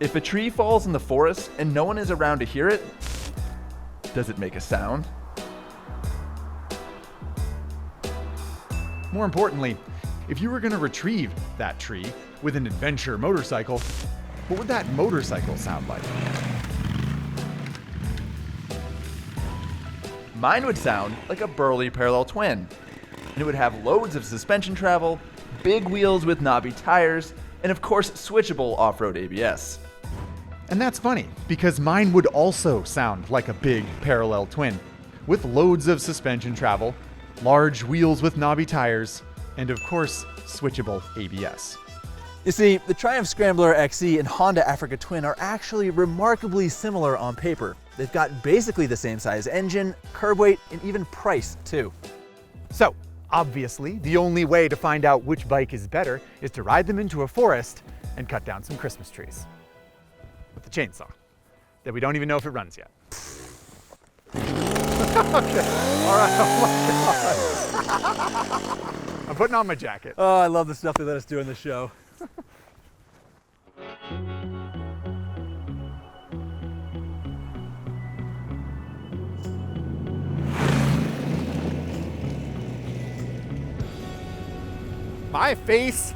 If a tree falls in the forest and no one is around to hear it, does it make a sound? More importantly, if you were going to retrieve that tree with an adventure motorcycle, what would that motorcycle sound like? Mine would sound like a burly parallel twin, and it would have loads of suspension travel, big wheels with knobby tires, and of course switchable off-road ABS. And that's funny, because mine would also sound like a big parallel twin, with loads of suspension travel, large wheels with knobby tires, and of course, switchable ABS. You see, the Triumph Scrambler XE and Honda Africa Twin are actually remarkably similar on paper. They've got basically the same size engine, curb weight, and even price too. So, obviously, the only way to find out which bike is better is to ride them into a forest and cut down some Christmas trees. With the chainsaw, that we don't even know if it runs yet. Okay, all right, oh my God. I'm putting on my jacket. Oh, I love the stuff they let us do in the show. My face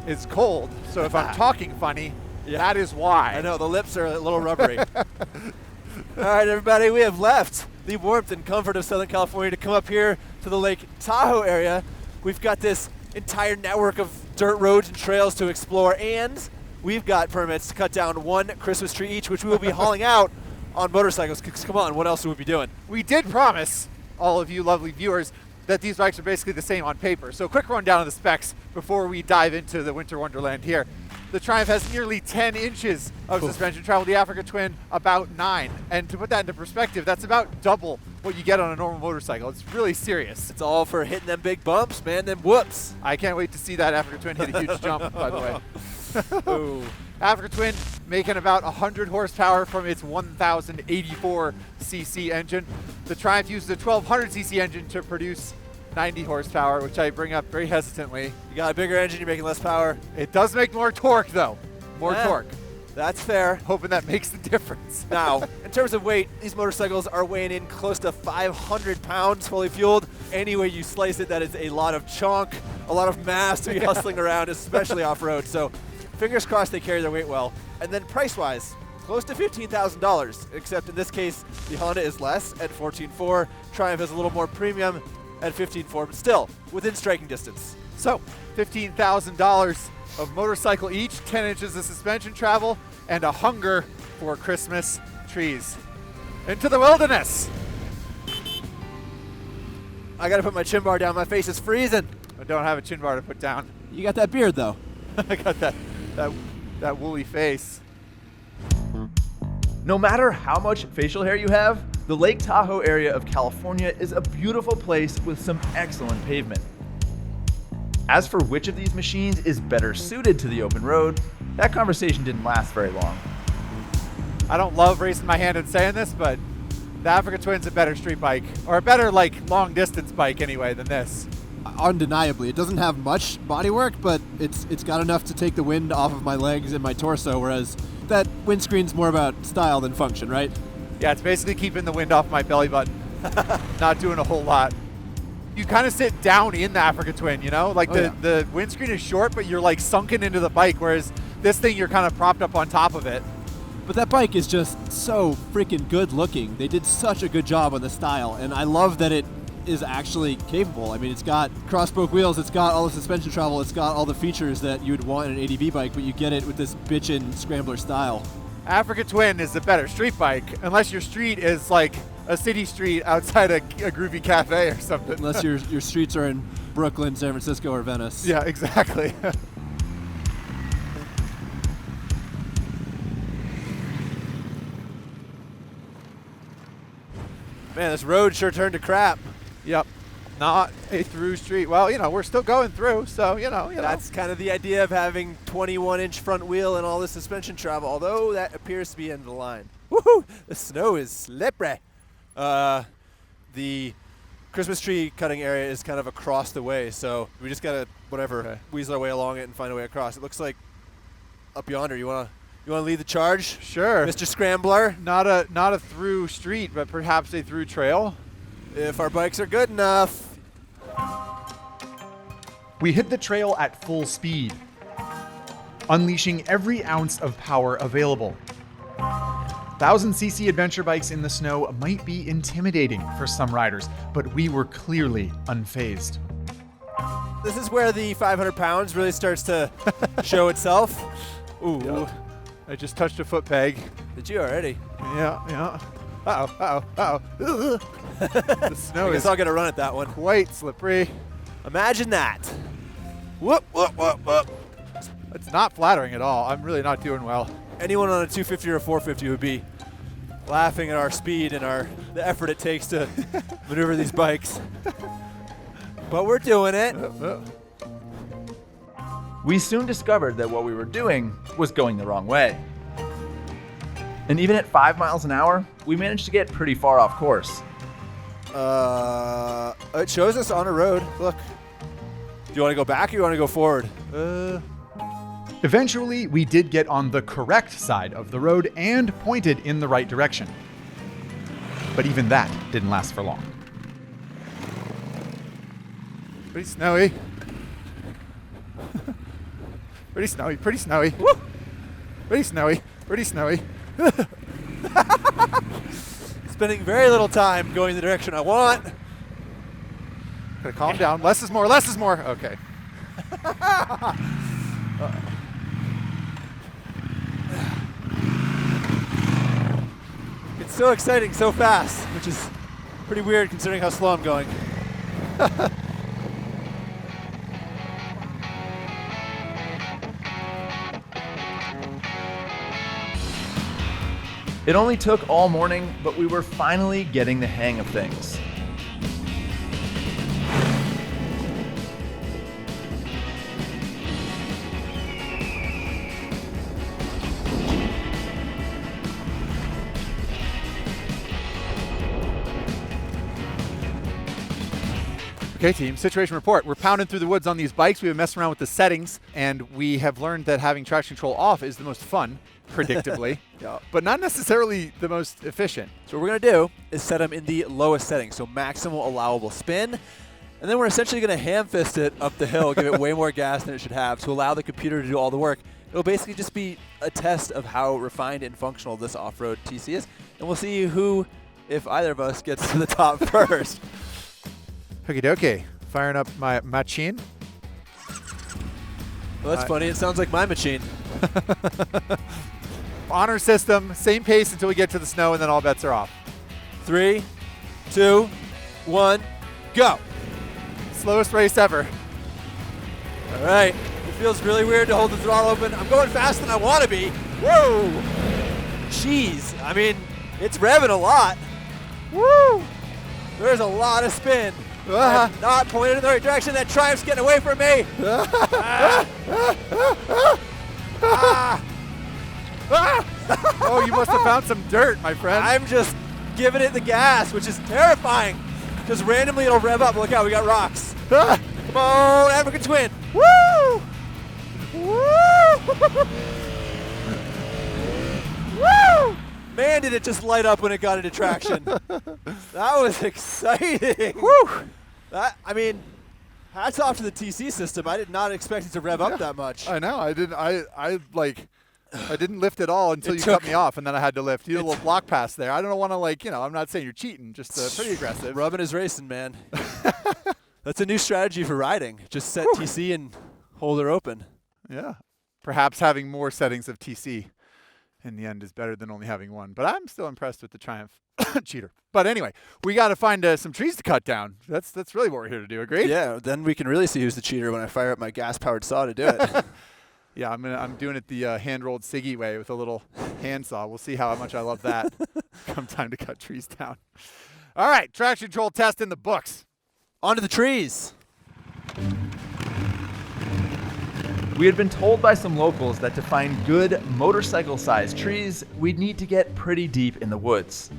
is cold, so if I'm talking funny, that is why. I know, the lips are a little rubbery. All right, everybody, we have left the warmth and comfort of Southern California to come up here to the Lake Tahoe area. We've got this entire network of dirt roads and trails to explore, and we've got permits to cut down one Christmas tree each, which we will be hauling out on motorcycles. Come on, what else would we be doing? We did promise all of you lovely viewers that these bikes are basically the same on paper. So quick rundown of the specs before we dive into the winter wonderland here. The Triumph has nearly 10 inches of suspension travel. The Africa Twin, about 9. And to put that into perspective, that's about double what you get on a normal motorcycle. It's really serious. It's all for hitting them big bumps, man, them whoops. I can't wait to see that Africa Twin hit a huge jump, by the way. Ooh. Africa Twin making about 100 horsepower from its 1084 cc engine. The Triumph uses a 1200 cc engine to produce 90 horsepower, which I bring up very hesitantly. You got a bigger engine, you're making less power. It does make more torque though. More torque. That's fair. Hoping that makes the difference. Now, in terms of weight, these motorcycles are weighing in close to 500 pounds fully fueled. Any way you slice it, that is a lot of chunk, a lot of mass to be hustling around, especially off-road. So fingers crossed they carry their weight well. And then price-wise, close to $15,000, except in this case, the Honda is less at $14,400. Triumph is a little more premium at $15,400, but still within striking distance. So $15,000 of motorcycle each, 10 inches of suspension travel, and a hunger for Christmas trees. Into the wilderness. I gotta put my chin bar down, my face is freezing. I don't have a chin bar to put down. You got that beard though. I got that woolly face. No matter how much facial hair you have, the Lake Tahoe area of California is a beautiful place with some excellent pavement. As for which of these machines is better suited to the open road, that conversation didn't last very long. I don't love raising my hand and saying this, but the Africa Twin's a better street bike, or a better like long distance bike anyway than this. Undeniably, it doesn't have much bodywork, but it's got enough to take the wind off of my legs and my torso, whereas that windscreen's more about style than function, right? Yeah, it's basically keeping the wind off my belly button. Not doing a whole lot. You kind of sit down in the Africa Twin, you know? Like the windscreen is short, but you're like sunken into the bike, whereas this thing you're kind of propped up on top of it. But that bike is just so freaking good looking. They did such a good job on the style, and I love that it is actually capable. I mean, it's got cross-spoke wheels, it's got all the suspension travel, it's got all the features that you would want in an ADV bike, but you get it with this bitchin' Scrambler style. Africa Twin is the better street bike, unless your street is like a city street outside a groovy cafe or something. Unless your streets are in Brooklyn, San Francisco, or Venice. Yeah, exactly. Man, this road sure turned to crap. Yep. Not a through street. Well, you know, we're still going through, so, you know. That's kind of the idea of having 21-inch front wheel and all the suspension travel, although that appears to be end of the line. Woohoo! The snow is slippery. The Christmas tree cutting area is kind of across the way, so we just gotta, weasel our way along it and find a way across. It looks like up yonder. You wanna You want to lead the charge? Sure. Mr. Scrambler? Not a through street, but perhaps a through trail. If our bikes are good enough. We hit the trail at full speed, unleashing every ounce of power available. 1000cc adventure bikes in the snow might be intimidating for some riders, but we were clearly unfazed. This is where the 500 pounds really starts to show itself. Ooh. Yep. I just touched a foot peg. Did you already? Yeah. Uh-oh. The snow I guess is I'll get a run at that one. quite slippery. Imagine that. Whoop, whoop, whoop, whoop. It's not flattering at all. I'm really not doing well. Anyone on a 250 or a 450 would be laughing at our speed and the effort it takes to maneuver these bikes. But we're doing it. We soon discovered that what we were doing was going the wrong way. And even at 5 miles an hour, we managed to get pretty far off course. It shows us on a road. Look. Do you want to go back or you want to go forward? Eventually, we did get on the correct side of the road and pointed in the right direction. But even that didn't last for long. Pretty snowy. Pretty snowy. Woo! Pretty snowy. Spending very little time going the direction I want. Gotta calm down. Less is more. Okay. It's so exciting so fast, which is pretty weird considering how slow I'm going. It only took all morning, but we were finally getting the hang of things. Okay, team, situation report. We're pounding through the woods on these bikes. We've been messing around with the settings, and we have learned that having traction control off is the most fun, predictably, but not necessarily the most efficient. So what we're going to do is set them in the lowest setting, so maximal allowable spin. And then we're essentially going to ham fist it up the hill, give it way more gas than it should have to allow the computer to do all the work. It'll basically just be a test of how refined and functional this off-road TC is. And we'll see who, if either of us, gets to the top first. Okie dokie. Firing up my machine. Well, that's funny. It sounds like my machine. Honor system, same pace until we get to the snow, and then all bets are off. 3, 2, 1, go. Slowest race ever. All right. It feels really weird to hold the throttle open. I'm going faster than I want to be. Whoa. Jeez. I mean, it's revving a lot. Woo. There's a lot of spin. I'm not pointed in the right direction. That Triumph's getting away from me. Oh, you must have found some dirt, my friend. I'm just giving it the gas, which is terrifying. Because randomly it'll rev up. Look out, we got rocks. Come on, African Twin. Woo! Woo! Woo! Man, did it just light up when it got into traction. That was exciting. Woo! I mean, hats off to the TC system. I did not expect it to rev up that much. I know. I didn't. I didn't lift at all until you cut me off, and then I had to lift. You did a little block pass there. I don't want to I'm not saying you're cheating, just pretty aggressive. Rubbing is racing, man. That's a new strategy for riding. Just set TC and hold her open. Yeah. Perhaps having more settings of TC in the end is better than only having one. But I'm still impressed with the Triumph cheater. But anyway, we got to find some trees to cut down. That's really what we're here to do. Agreed? Yeah. Then we can really see who's the cheater when I fire up my gas-powered saw to do it. Yeah, I'm doing it the hand-rolled Siggy way with a little handsaw. We'll see how much I love that. Come time to cut trees down. All right, traction control test in the books. Onto the trees. We had been told by some locals that to find good motorcycle-sized trees, we'd need to get pretty deep in the woods.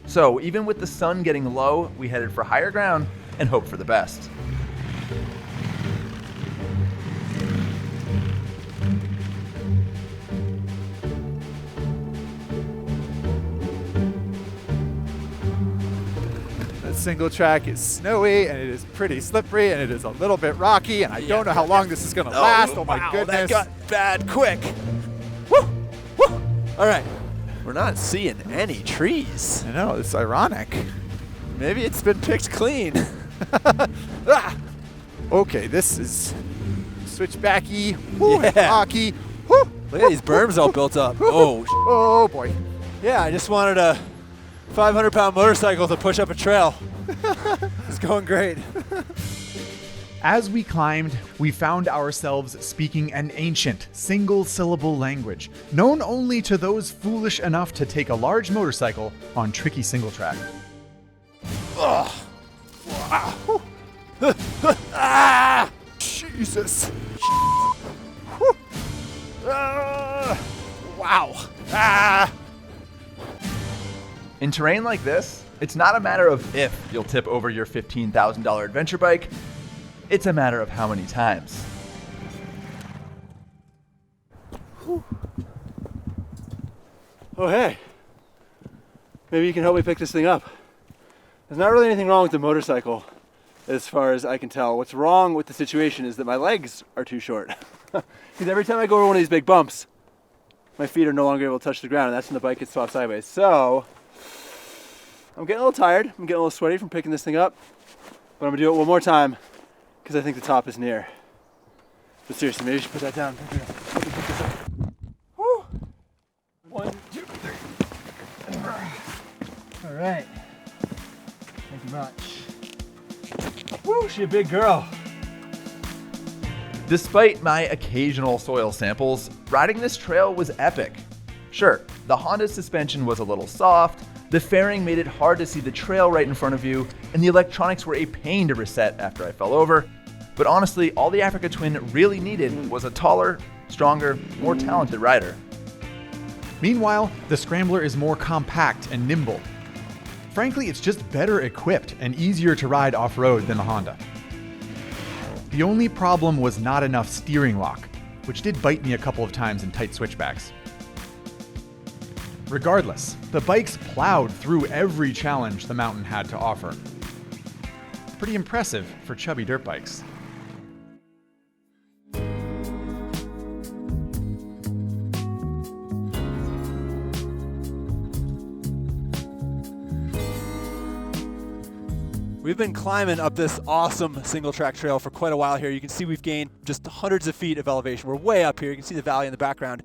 So even with the sun getting low, we headed for higher ground and hoped for the best. single track is snowy, and it is pretty slippery, and it is a little bit rocky, and I don't know how long this is going to last. Oh my wow, goodness. That got bad quick. Woo! Woo! All right. We're not seeing any trees. I know, it's ironic. Maybe it's been picked clean. Ah! Okay, this is switchbacky, Yeah. rocky. Woo! Look at these berms all built up. Oh, Oh boy. yeah, I just wanted a 500-pound motorcycle to push up a trail. It's going great. As we climbed, we found ourselves speaking an ancient, single-syllable language, known only to those foolish enough to take a large motorcycle on tricky single track. Ah! Jesus. Whew. Wow. Ah! In terrain like this, it's not a matter of if you'll tip over your $15,000 adventure bike, it's a matter of how many times. Oh, hey. Maybe you can help me pick this thing up. There's not really anything wrong with the motorcycle, as far as I can tell. What's wrong with the situation is that my legs are too short. Because every time I go over one of these big bumps, my feet are no longer able to touch the ground, and that's when the bike gets swapped sideways. So, I'm getting a little tired. I'm getting a little sweaty from picking this thing up. But I'm going to do it one more time, because I think the top is near. But seriously, maybe you should put that down. Woo! 1, 2, 3. All right. Thank you much. Woo, she's a big girl. Despite my occasional soil samples, riding this trail was epic. Sure, the Honda suspension was a little soft, the fairing made it hard to see the trail right in front of you, and the electronics were a pain to reset after I fell over. But honestly, all the Africa Twin really needed was a taller, stronger, more talented rider. Meanwhile, the Scrambler is more compact and nimble. Frankly, it's just better equipped and easier to ride off-road than the Honda. The only problem was not enough steering lock, which did bite me a couple of times in tight switchbacks. Regardless, the bikes plowed through every challenge the mountain had to offer. Pretty impressive for chubby dirt bikes. We've been climbing up this awesome single track trail for quite a while here. You can see we've gained just hundreds of feet of elevation. We're way up here. You can see the valley in the background.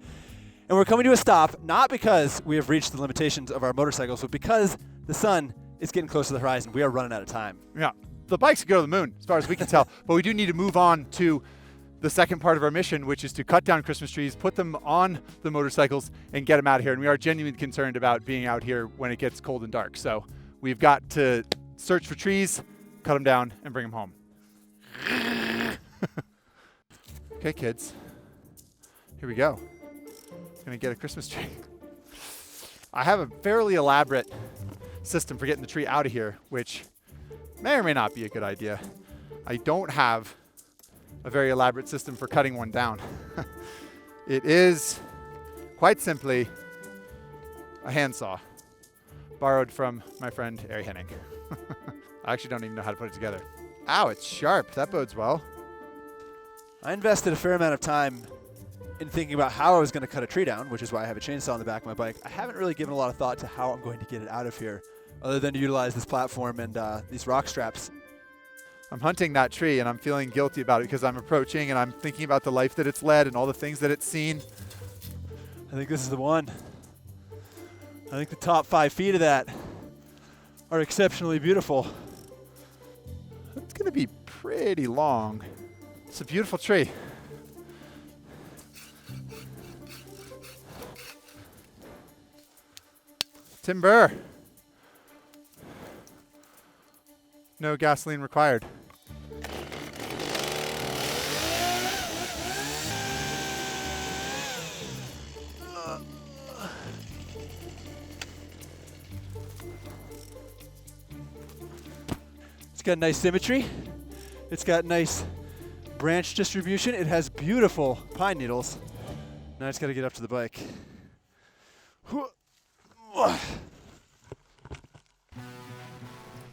And we're coming to a stop, not because we have reached the limitations of our motorcycles, but because the sun is getting close to the horizon. We are running out of time. Yeah, the bikes go to the moon, as far as we can tell. But we do need to move on to the second part of our mission, which is to cut down Christmas trees, put them on the motorcycles, and get them out of here. And we are genuinely concerned about being out here when it gets cold and dark. So we've got to search for trees, cut them down, and bring them home. Okay, kids. Here we go. Gonna get a Christmas tree. I have a fairly elaborate system for getting the tree out of here, which may or may not be a good idea. I don't have a very elaborate system for cutting one down. It is quite simply a handsaw borrowed from my friend Ari Henning. I actually don't even know how to put it together. Ow, it's sharp. That bodes well. I invested a fair amount of time in thinking about how I was going to cut a tree down, which is why I have a chainsaw on the back of my bike. I haven't really given a lot of thought to how I'm going to get it out of here, other than to utilize this platform and these rock straps. I'm hunting that tree, and I'm feeling guilty about it because I'm approaching, and I'm thinking about the life that it's led and all the things that it's seen. I think this is the one. I think the top 5 feet of that are exceptionally beautiful. It's going to be pretty long. It's a beautiful tree. Timber. No gasoline required. It's got nice symmetry. It's got nice branch distribution. It has beautiful pine needles. Now I just got to get up to the bike.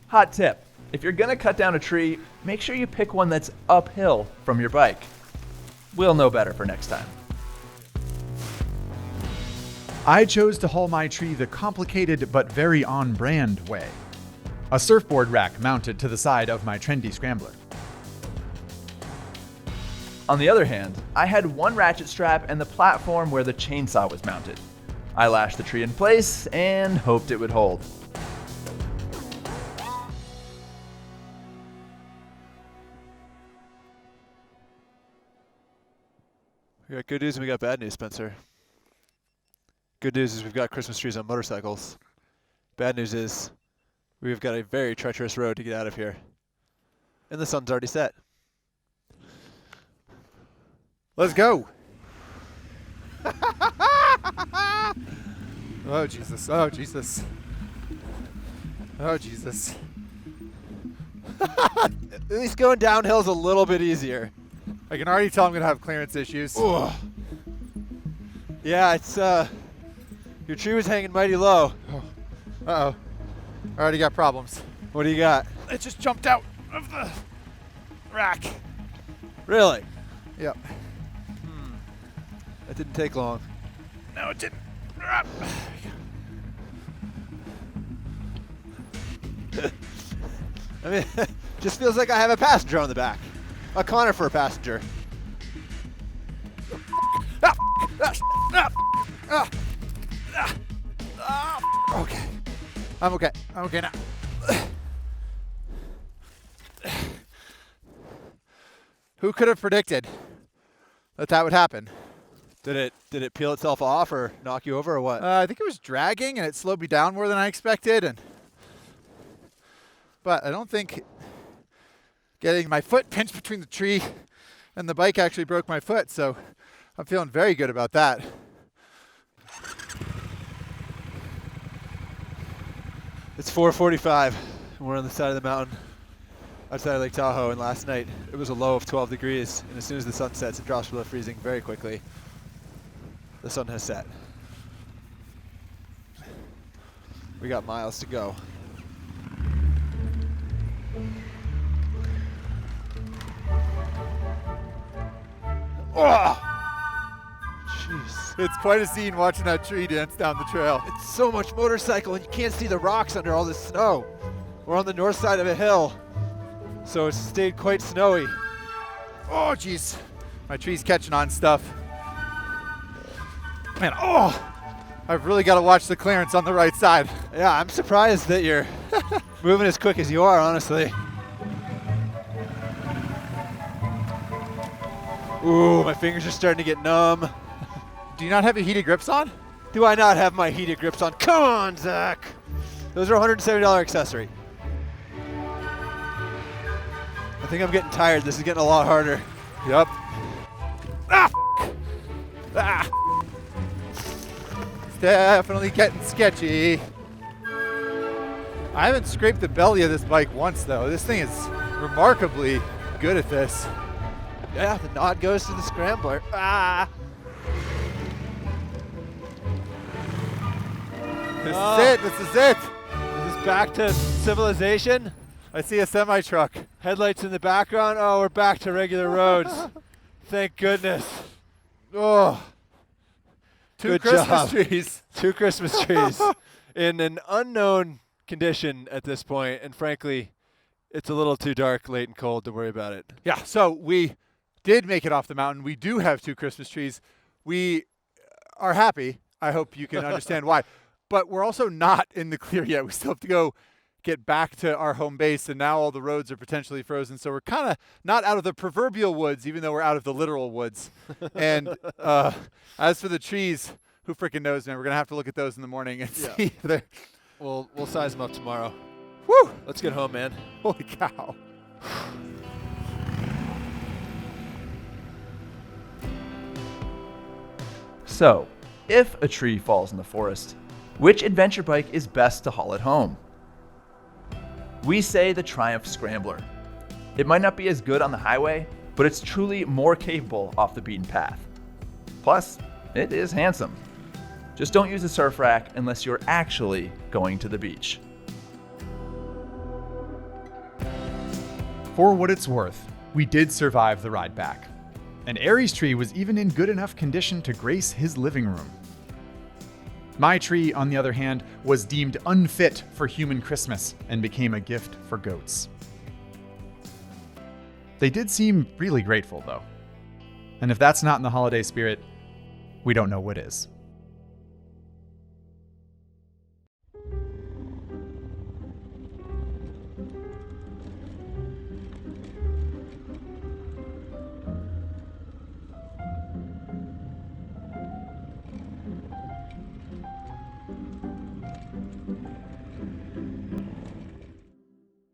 Hot tip, if you're gonna cut down a tree, make sure you pick one that's uphill from your bike. We'll know better for next time. I chose to haul my tree the complicated but very on-brand way. A surfboard rack mounted to the side of my trendy scrambler. On the other hand, I had one ratchet strap and the platform where the chainsaw was mounted. I lashed the tree in place and hoped it would hold. We got good news and we got bad news, Spencer. Good news is we've got Christmas trees on motorcycles. Bad news is we've got a very treacherous road to get out of here. And the sun's already set. Let's go. Oh, Jesus. Oh, Jesus. Oh, Jesus. At least going downhill is a little bit easier. I can already tell I'm going to have clearance issues. Ugh. Yeah, it's your tree was hanging mighty low. Uh-oh. I already got problems. What do you got? It just jumped out of the rack. Really? Yep. That didn't take long. No, it didn't. I mean, just feels like I have a passenger on the back. A Connor for a passenger. Okay. I'm okay. I'm okay now. Who could have predicted that would happen? Did it peel itself off or knock you over or what? I think it was dragging and it slowed me down more than I expected. But I don't think getting my foot pinched between the tree and the bike actually broke my foot. So I'm feeling very good about that. It's 4:45. We're on the side of the mountain outside of Lake Tahoe, and last night it was a low of 12 degrees, and as soon as the sun sets, it drops below freezing very quickly. The sun has set. We got miles to go. Oh! Jeez. It's quite a scene watching that tree dance down the trail. It's so much motorcycle and you can't see the rocks under all this snow. We're on the north side of a hill, so it's stayed quite snowy. Oh, jeez. My tree's catching on stuff. Man, I've really got to watch the clearance on the right side. Yeah, I'm surprised that you're moving as quick as you are, honestly. Ooh, my fingers are starting to get numb. Do you not have your heated grips on? Do I not have my heated grips on? Come on, Zach. Those are $170 accessory. I think I'm getting tired. This is getting a lot harder. Yep. Ah! It's definitely getting sketchy. I haven't scraped the belly of this bike once, though. This thing is remarkably good at this. Yeah, the nod goes to the Scrambler. Ah! This is it. This is it. Is this back to civilization? I see a semi-truck. Headlights in the background. Oh, we're back to regular roads. Thank goodness. Oh. Two Good Christmas job. trees. 2 Christmas trees in an unknown condition at this point, and frankly, it's a little too dark, late, and cold to worry about it. Yeah, so we did make it off the mountain. We do have 2 Christmas trees. We are happy. I hope you can understand why. But we're also not in the clear yet. We still have to go get back to our home base, and now all the roads are potentially frozen. So we're kind of not out of the proverbial woods, even though we're out of the literal woods. And as for the trees, who freaking knows, man? We're going to have to look at those in the morning and see if they're... We'll size them up tomorrow. Woo! Let's get home, man. Holy cow. So, if a tree falls in the forest, which adventure bike is best to haul it home? We say the Triumph Scrambler. It might not be as good on the highway, but it's truly more capable off the beaten path. Plus, it is handsome. Just don't use a surf rack unless you're actually going to the beach. For what it's worth, we did survive the ride back. And Ari's tree was even in good enough condition to grace his living room. My tree, on the other hand, was deemed unfit for human Christmas and became a gift for goats. They did seem really grateful, though. And if that's not in the holiday spirit, we don't know what is.